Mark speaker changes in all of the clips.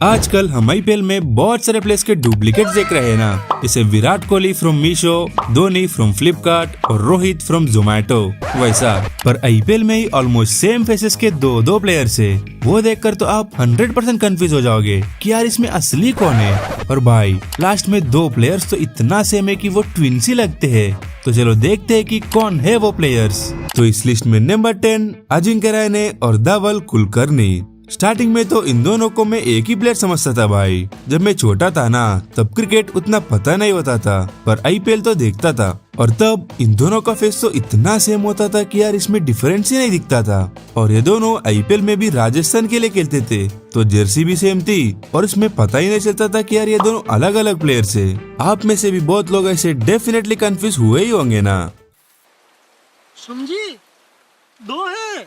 Speaker 1: आजकल हम आईपीएल में बहुत सारे प्लेयर्स के डुप्लीकेट्स देख रहे हैं ना, जैसे Virat Kohli from Meesho, Dhoni from Flipkart और रोहित फ्रॉम जोमैटो। वैसा पर आईपीएल में ही ऑलमोस्ट सेम फेसेस के दो प्लेयर्स है। वो देखकर तो आप 100% कंफ्यूज हो जाओगे कि यार इसमें असली कौन है। और भाई लास्ट में दो प्लेयर्स तो इतना सेम है कि वो ट्विंस ही लगते हैं। तो चलो देखते हैं कि कौन है वो प्लेयर्स। तो इस लिस्ट में नंबर 10 अजिंक्य रहाणे और धवल कुलकर्णी। स्टार्टिंग में तो इन दोनों को मैं एक ही प्लेयर समझता था भाई। जब मैं छोटा था ना तब क्रिकेट उतना पता नहीं होता था, पर आईपीएल तो देखता था और तब इन दोनों का फेस तो इतना सेम होता था कि यार इसमें डिफरेंस ही नहीं दिखता था। और ये दोनों आईपीएल में भी राजस्थान के लिए खेलते थे, तो जर्सी भी सेम थी और इसमें पता ही नहीं चलता था कि यार ये दोनों अलग अलग प्लेयर्स है। आप में से भी बहुत लोग ऐसे डेफिनेटली कंफ्यूज हुए ही होंगे ना।
Speaker 2: समझी दो है।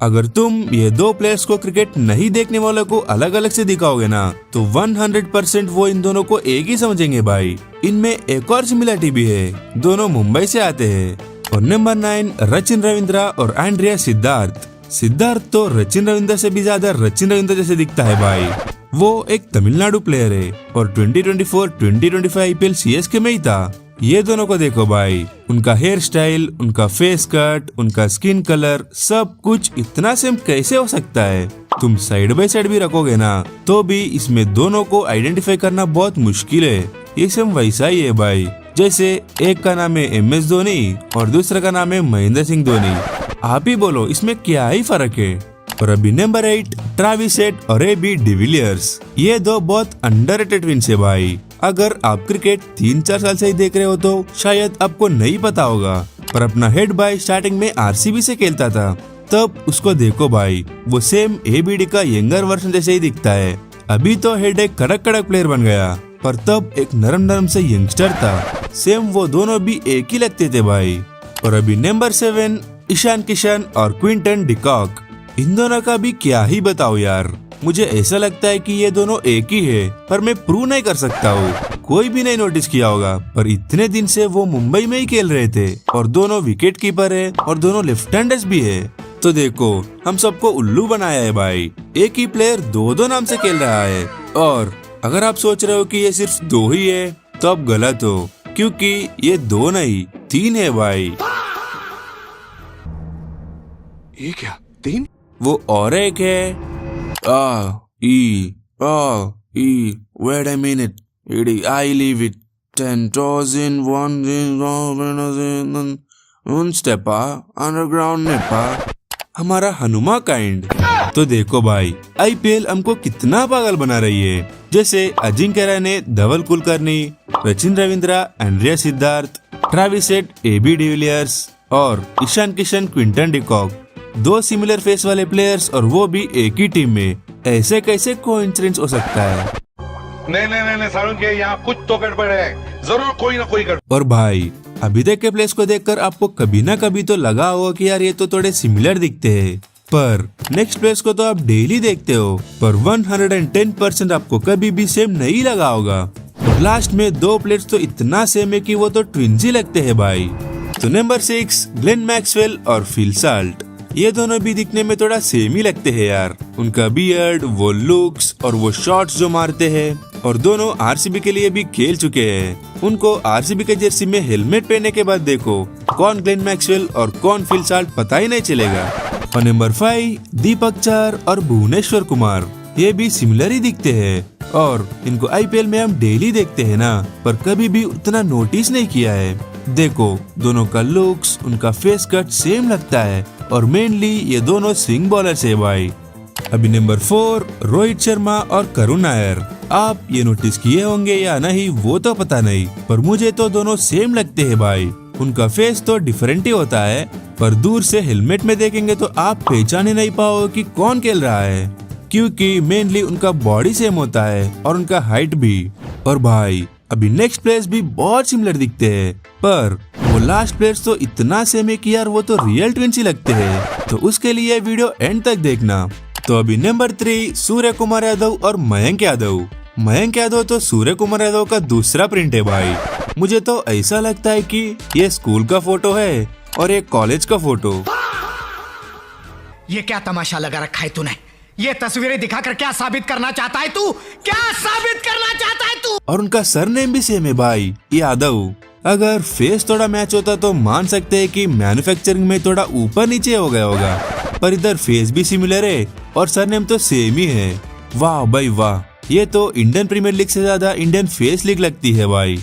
Speaker 1: अगर तुम ये दो प्लेयर्स को क्रिकेट नहीं देखने वालों को अलग अलग से दिखाओगे ना तो 100% वो इन दोनों को एक ही समझेंगे भाई। इनमें एक और सिमिलरिटी भी है, दोनों मुंबई से आते हैं। और नंबर 9 रचिन रविंद्रा और एंड्रिया सिद्धार्थ। सिद्धार्थ तो रचिन रविंद्रा से भी ज्यादा रचिन रविंद्रा जैसे दिखता है भाई। वो एक तमिलनाडु प्लेयर है और 2024-2025 आईपीएल सीएसके में ही था। ये दोनों को देखो भाई, उनका हेयर स्टाइल, उनका फेस कट, उनका स्किन कलर, सब कुछ इतना सेम कैसे हो सकता है। तुम साइड बाय साइड भी रखोगे ना तो भी इसमें दोनों को आइडेंटिफाई करना बहुत मुश्किल है। ये सेम वैसा ही है भाई, जैसे एक का नाम है MS धोनी और दूसरे का नाम है महेंद्र सिंह धोनी। आप ही बोलो इसमें क्या ही फर्क है। और अभी नंबर 8 ट्रेविस हेड और AB डिविलियर्स। ये दो बहुत अंडररेटेड ट्विंस है भाई। अगर आप क्रिकेट 3-4 साल से ही देख रहे हो तो शायद आपको नहीं पता होगा, पर अपना हेड भाई स्टार्टिंग में आरसीबी से खेलता था। तब उसको देखो भाई, वो सेम ABD का यंगर वर्जन जैसे ही दिखता है। अभी तो हेड एक कड़क प्लेयर बन गया, पर तब एक नरम से यंगस्टर था। सेम वो दोनों भी एक ही लगते थे भाई। और अभी नंबर 7 ईशान किशन और क्विंटन डिकॉक। इन दोनों का भी क्या ही बताओ यार। मुझे ऐसा लगता है कि ये दोनों एक ही है, पर मैं प्रूव नहीं कर सकता हूँ। कोई भी नहीं नोटिस किया होगा, पर इतने दिन से वो मुंबई में ही खेल रहे थे और दोनों विकेट कीपर है और दोनों लेफ्ट हैंडर्स भी है। तो देखो हम सबको उल्लू बनाया है भाई। एक ही प्लेयर दो नाम से खेल रहा है। और अगर आप सोच रहे हो कि ये सिर्फ दो ही है तो आप गलत हो, क्योंकि ये दो नहीं 3 है भाई।
Speaker 2: ये क्या 3?
Speaker 1: वो और एक है wait a minute, I leave it 10,000 one step underground nepa, हमारा हनुमा काइंड। तो देखो भाई आईपीएल हमको कितना पागल बना रही है। जैसे Ajinkya Rahane Dhawal Kulkarni, Rachin Ravindra Andrea Siddharth, Travis Head AB de Villiers और ईशान किशन क्विंटन डिकॉक। दो सिमिलर फेस वाले प्लेयर्स और वो भी एक ही टीम में। ऐसे कैसे कोइंसिडेंस हो सकता है?
Speaker 3: नहीं सारुण के यहाँ कुछ तो गड़बड़ है, जरूर कोई ना कोई गड़बड़।
Speaker 1: और भाई अभी तक के प्लेयर्स को देखकर आपको कभी ना कभी तो लगा होगा कि यार ये तो थोड़े सिमिलर दिखते हैं, पर नेक्स्ट प्लेयर्स को तो आप डेली देखते हो, पर 110% आपको कभी भी सेम नहीं लगा होगा। और लास्ट में दो प्लेयर्स तो इतना सेम है कि वो तो ट्विंस ही लगते हैं भाई। तो नंबर 6 ग्लेन मैक्सवेल और फिल साल्ट। ये दोनों भी दिखने में थोड़ा सेम ही लगते हैं यार। उनका बियर्ड, वो लुक्स और वो शॉट्स जो मारते हैं। और दोनों आरसीबी के लिए भी खेल चुके हैं। उनको आरसीबी के जर्सी में हेलमेट पहनने के बाद देखो कौन ग्लेन मैक्सवेल और कौन फिल साल्ट पता ही नहीं चलेगा। और नंबर 5 दीपक चहर और भुवनेश्वर कुमार। ये भी सिमिलर ही दिखते हैं और इनको आईपीएल में हम डेली देखते हैं ना, पर कभी भी उतना नोटिस नहीं किया है। देखो दोनों का लुक्स, उनका फेस कट सेम लगता है और मेनली ये दोनों स्विंग बॉलर्स है भाई। अभी नंबर 4 रोहित शर्मा और करुण नायर। आप ये नोटिस किए होंगे या नहीं वो तो पता नहीं, पर मुझे तो दोनों सेम लगते हैं भाई। उनका फेस तो डिफरेंट ही होता है, पर दूर से हेलमेट में देखेंगे तो आप पहचाने नहीं पाओगे कि कौन खेल रहा है, क्योंकि मेनली उनका बॉडी सेम होता है और उनका हाइट भी। और भाई अभी नेक्स्ट प्लेयर्स भी बहुत सिमिलर दिखते हैं, पर वो लास्ट प्लेयर्स तो इतना सेम है कि यार वो तो रियल ट्विंस ही लगते हैं। तो उसके लिए वीडियो एंड तक देखना। तो अभी नंबर 3 सूर्य कुमार यादव और मयंक यादव। मयंक यादव तो सूर्य कुमार यादव का दूसरा प्रिंट है भाई। मुझे तो ऐसा लगता है कि ये स्कूल का फोटो है और एक कॉलेज का फोटो।
Speaker 2: ये क्या तमाशा लगा रखा है तूने?
Speaker 4: ये तस्वीरें दिखाकर क्या साबित करना चाहता है तू? क्या साबित करना चाहता है तू?
Speaker 1: और उनका सरनेम भी सेम है भाई, यादव। अगर फेस थोड़ा मैच होता तो मान सकते हैं कि मैन्युफैक्चरिंग में थोड़ा ऊपर नीचे हो गया होगा, पर इधर फेस भी सिमिलर है और सरनेम तो सेम ही है। वाह भाई वाह, ये तो इंडियन प्रीमियर लीग से ज्यादा इंडियन फेस लीग लगती है भाई।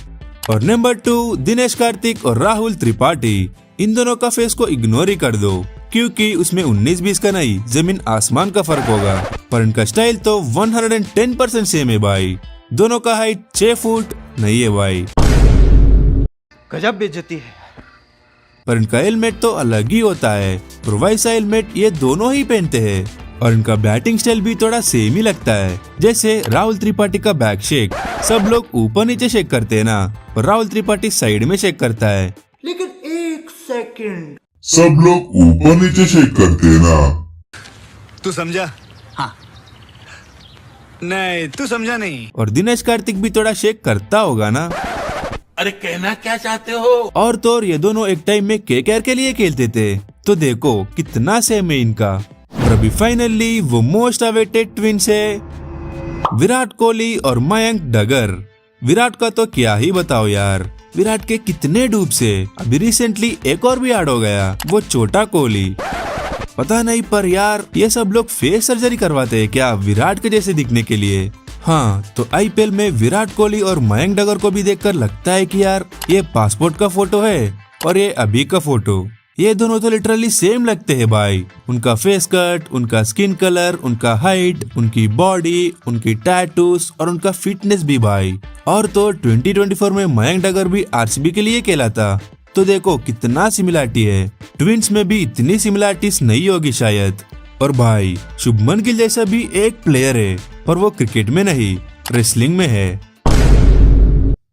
Speaker 1: और नंबर 2, दिनेश कार्तिक और राहुल त्रिपाठी। इन दोनों का फेस को इग्नोर ही कर दो, क्योंकि उसमें 19-20 का नहीं, जमीन आसमान का फर्क होगा। पर इनका स्टाइल तो 110% सेम है भाई। दोनों का हाइट 6 फुट नहीं है भाई।
Speaker 2: गजब बेइज्जती है।
Speaker 1: पर इनका हेलमेट तो अलग ही होता है, और वैसा हेलमेट ये दोनों ही पहनते हैं। और इनका बैटिंग स्टाइल भी थोड़ा सेम ही लगता है, जैसे राहुल त्रिपाठी का बैक शेक। सब लोग ऊपर नीचे शेक करते हैं ना, और राहुल त्रिपाठी साइड में शेक करता है।
Speaker 2: लेकिन एक सेकंड,
Speaker 5: सब लोग ऊपर नीचे शेक करते हैं ना।
Speaker 2: तू समझा? हाँ। नहीं, तू समझा नहीं।
Speaker 1: और दिनेश कार्तिक भी थोड़ा शेक करता होगा ना।
Speaker 3: अरे कहना क्या चाहते हो?
Speaker 1: और तो और ये दोनों एक टाइम में केकेआर के लिए खेलते थे, तो देखो कितना सेम है इनका। और अभी फाइनली वो मोस्ट अवेटेड ट्विंस है, विराट कोहली और मयंक डगर। विराट का तो क्या ही बताओ यार, विराट के कितने डूब से। अभी रिसेंटली एक और भी ऐड हो गया, वो छोटा कोहली। पता नहीं, पर यार ये सब लोग फेस सर्जरी करवाते हैं क्या विराट के जैसे दिखने के लिए? हाँ, तो आईपीएल में विराट कोहली और मयंक डगर को भी देखकर लगता है कि यार ये पासपोर्ट का फोटो है और ये अभी का फोटो। ये दोनों तो लिटरली सेम लगते हैं भाई। उनका फेस कट, उनका स्किन कलर, उनका हाइट, उनकी बॉडी, उनकी टैटूज और उनका फिटनेस भी भाई। और तो 2024 में मयंक डगर भी आरसीबी के लिए खेला था, तो देखो कितना सिमिलरिटी है। ट्विंस में भी इतनी सिमिलरिटीज नहीं होगी शायद। और भाई शुभमन गिल जैसा भी एक प्लेयर है, पर वो क्रिकेट में नहीं, रेसलिंग में है।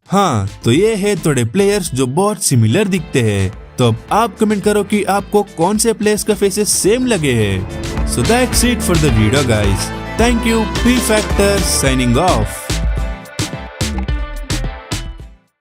Speaker 1: हाँ, तो ये है थोड़े प्लेयर्स जो बहुत सिमिलर दिखते हैं। तो अब आप कमेंट करो कि आपको कौन से प्लेयर्स का फेसेस सेम लगे हैं। So that's it for the video guys. Thank you, P factor signing off.